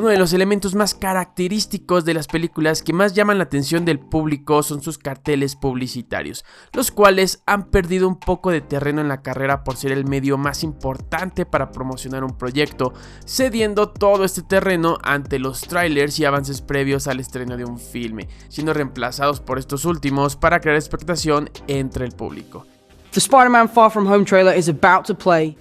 Uno de los elementos más característicos de las películas que más llaman la atención del público son sus carteles publicitarios, los cuales han perdido un poco de terreno en la carrera por ser el medio más importante para promocionar un proyecto, cediendo todo este terreno ante los trailers y avances previos al estreno de un filme, siendo reemplazados por estos últimos para crear expectación entre el público. The Spider-Man Far From Home trailer is about to play.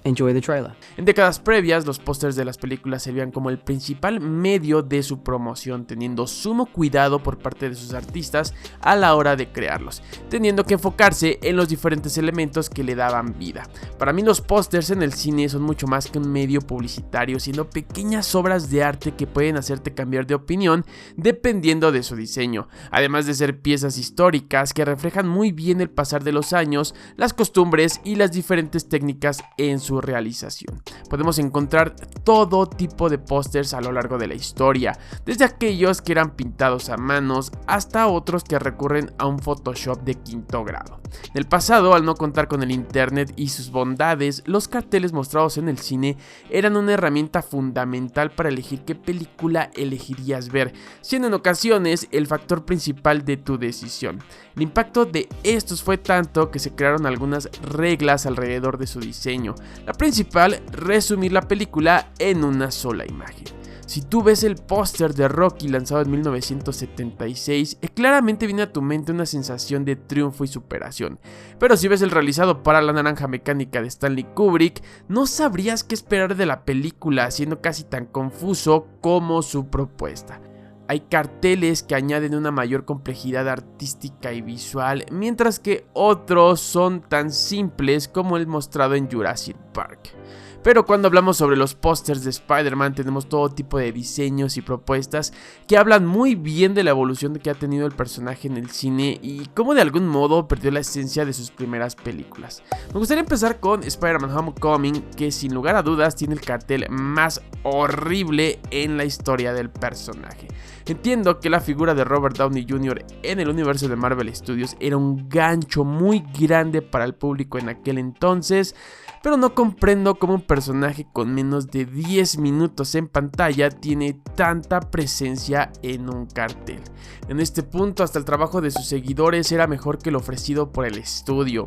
Enjoy the trailer. En décadas previas, los pósters de las películas servían como el principal medio de su promoción, teniendo sumo cuidado por parte de sus artistas a la hora de crearlos, teniendo que enfocarse en los diferentes elementos que le daban vida. Para mí los pósters en el cine son mucho más que un medio publicitario, siendo pequeñas obras de arte que pueden hacerte cambiar de opinión dependiendo de su diseño, además de ser piezas históricas que reflejan muy bien el pasar de los años, las costumbres y las diferentes técnicas en su realización. Podemos encontrar todo tipo de pósters a lo largo de la historia, desde aquellos que eran pintados a manos hasta otros que recurren a un Photoshop de quinto grado. En el pasado, al no contar con el internet y sus bondades, los carteles mostrados en el cine eran una herramienta fundamental para elegir qué película elegirías ver, siendo en ocasiones el factor principal de tu decisión. El impacto de estos fue tanto que se crearon algunas reglas alrededor de su diseño. La principal, resumir la película en una sola imagen. Si tú ves el póster de Rocky lanzado en 1976, claramente viene a tu mente una sensación de triunfo y superación. Pero si ves el realizado para La Naranja Mecánica de Stanley Kubrick, no sabrías qué esperar de la película, siendo casi tan confuso como su propuesta. Hay carteles que añaden una mayor complejidad artística y visual, mientras que otros son tan simples como el mostrado en Jurassic Park. Pero cuando hablamos sobre los pósters de Spider-Man tenemos todo tipo de diseños y propuestas que hablan muy bien de la evolución que ha tenido el personaje en el cine y cómo de algún modo perdió la esencia de sus primeras películas. Me gustaría empezar con Spider-Man Homecoming, que sin lugar a dudas tiene el cartel más horrible en la historia del personaje. Entiendo que la figura de Robert Downey Jr. en el universo de Marvel Studios era un gancho muy grande para el público en aquel entonces, pero no comprendo cómo un personaje con menos de 10 minutos en pantalla tiene tanta presencia en un cartel. En este punto, hasta el trabajo de sus seguidores era mejor que lo ofrecido por el estudio.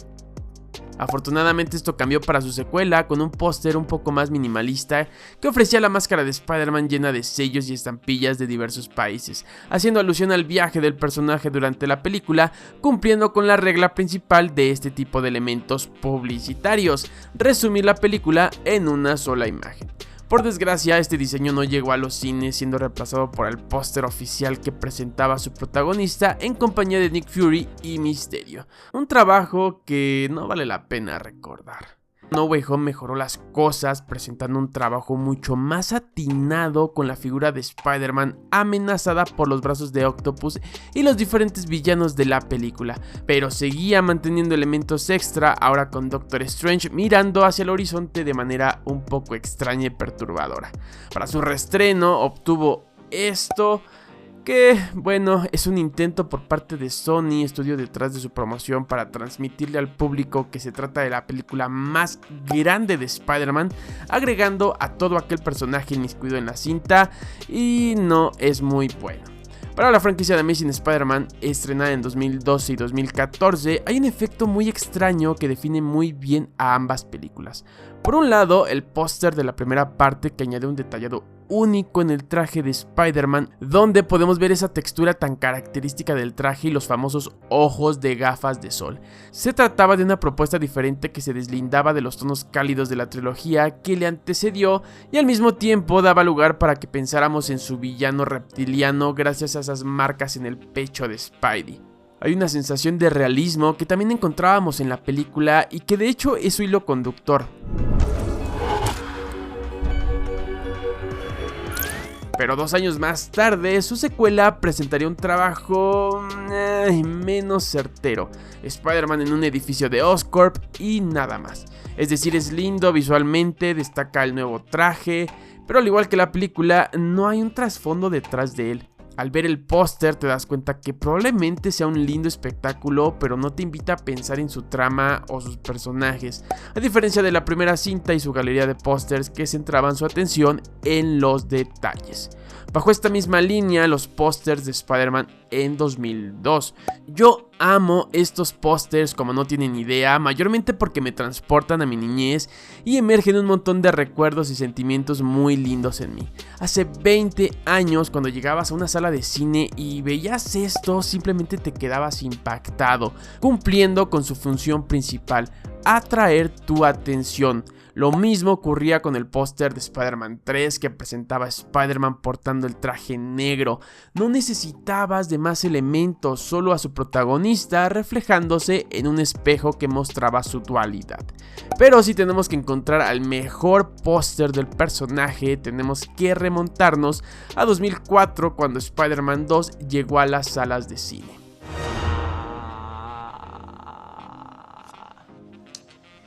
Afortunadamente esto cambió para su secuela con un póster un poco más minimalista que ofrecía la máscara de Spider-Man llena de sellos y estampillas de diversos países, haciendo alusión al viaje del personaje durante la película, cumpliendo con la regla principal de este tipo de elementos publicitarios: resumir la película en una sola imagen. Por desgracia, este diseño no llegó a los cines, siendo reemplazado por el póster oficial que presentaba a su protagonista en compañía de Nick Fury y Mysterio. Un trabajo que no vale la pena recordar. No Way Home mejoró las cosas, presentando un trabajo mucho más atinado con la figura de Spider-Man amenazada por los brazos de Octopus y los diferentes villanos de la película, pero seguía manteniendo elementos extra, ahora con Doctor Strange mirando hacia el horizonte de manera un poco extraña y perturbadora. Para su reestreno obtuvo esto, que bueno, es un intento por parte de Sony, estudio detrás de su promoción, para transmitirle al público que se trata de la película más grande de Spider-Man, agregando a todo aquel personaje inmiscuido en la cinta, y no es muy bueno. Para la franquicia de Amazing Spider-Man, estrenada en 2012 y 2014, hay un efecto muy extraño que define muy bien a ambas películas. Por un lado, el póster de la primera parte, que añade un detallado único en el traje de Spider-Man, donde podemos ver esa textura tan característica del traje y los famosos ojos de gafas de sol. Se trataba de una propuesta diferente que se deslindaba de los tonos cálidos de la trilogía que le antecedió y al mismo tiempo daba lugar para que pensáramos en su villano reptiliano gracias a esas marcas en el pecho de Spidey. Hay una sensación de realismo que también encontrábamos en la película y que de hecho es su hilo conductor. Pero 2 años más tarde, su secuela presentaría un trabajo menos certero. Spider-Man en un edificio de Oscorp y nada más. Es decir, es lindo visualmente, destaca el nuevo traje, pero al igual que la película, no hay un trasfondo detrás de él. Al ver el póster te das cuenta que probablemente sea un lindo espectáculo, pero no te invita a pensar en su trama o sus personajes, a diferencia de la primera cinta y su galería de pósters que centraban su atención en los detalles. Bajo esta misma línea, los pósters de Spider-Man en 2002. Yo amo estos pósters como no tienen idea, mayormente porque me transportan a mi niñez y emergen un montón de recuerdos y sentimientos muy lindos en mí. Hace 20 años, cuando llegabas a una sala de cine y veías esto, simplemente te quedabas impactado, cumpliendo con su función principal: atraer tu atención. Lo mismo ocurría con el póster de Spider-Man 3 que presentaba a Spider-Man portando el traje negro. No necesitabas de más elementos, solo a su protagonista reflejándose en un espejo que mostraba su dualidad. Pero si tenemos que encontrar al mejor póster del personaje, tenemos que remontarnos a 2004, cuando Spider-Man 2 llegó a las salas de cine.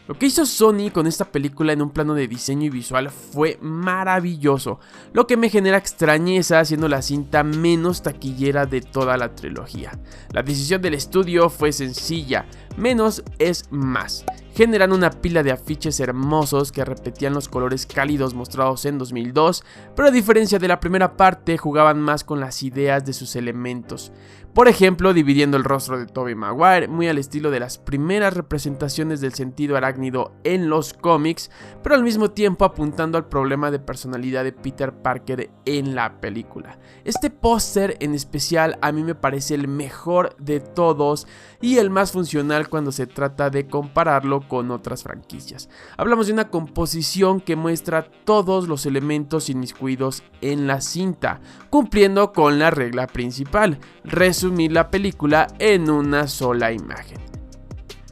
Lo que hizo Sony con esta película en un plano de diseño y visual fue maravilloso, lo que me genera extrañeza siendo la cinta menos taquillera de toda la trilogía. La decisión del estudio fue sencilla: menos es más. Generan una pila de afiches hermosos que repetían los colores cálidos mostrados en 2002, pero a diferencia de la primera parte jugaban más con las ideas de sus elementos. Por ejemplo, dividiendo el rostro de Tobey Maguire, muy al estilo de las primeras representaciones del sentido arácnido en los cómics, pero al mismo tiempo apuntando al problema de personalidad de Peter Parker en la película. Este póster en especial a mí me parece el mejor de todos y el más funcional cuando se trata de compararlo con otras franquicias. Hablamos de una composición que muestra todos los elementos inmiscuidos en la cinta, cumpliendo con la regla principal: resumir la película en una sola imagen.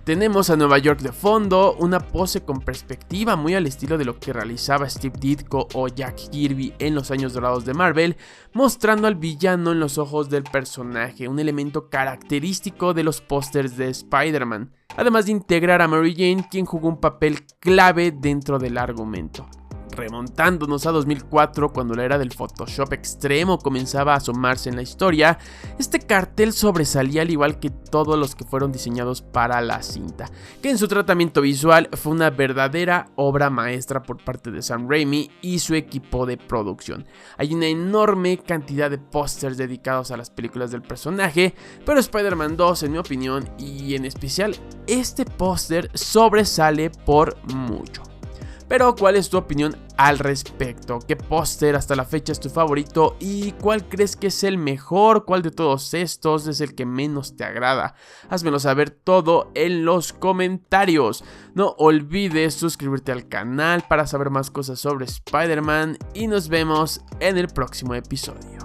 Tenemos a Nueva York de fondo, una pose con perspectiva muy al estilo de lo que realizaba Steve Ditko o Jack Kirby en los años dorados de Marvel, mostrando al villano en los ojos del personaje, un elemento característico de los pósters de Spider-Man, además de integrar a Mary Jane, quien jugó un papel clave dentro del argumento. Remontándonos a 2004, cuando la era del Photoshop extremo comenzaba a asomarse en la historia, este cartel sobresalía al igual que todos los que fueron diseñados para la cinta, que en su tratamiento visual fue una verdadera obra maestra por parte de Sam Raimi y su equipo de producción. Hay una enorme cantidad de pósters dedicados a las películas del personaje, pero Spider-Man 2, en mi opinión, y en especial este póster, sobresale por mucho. Pero ¿cuál es tu opinión al respecto? ¿Qué póster hasta la fecha es tu favorito? ¿Y cuál crees que es el mejor? ¿Cuál de todos estos es el que menos te agrada? Házmelo saber todo en los comentarios. No olvides suscribirte al canal para saber más cosas sobre Spider-Man y nos vemos en el próximo episodio.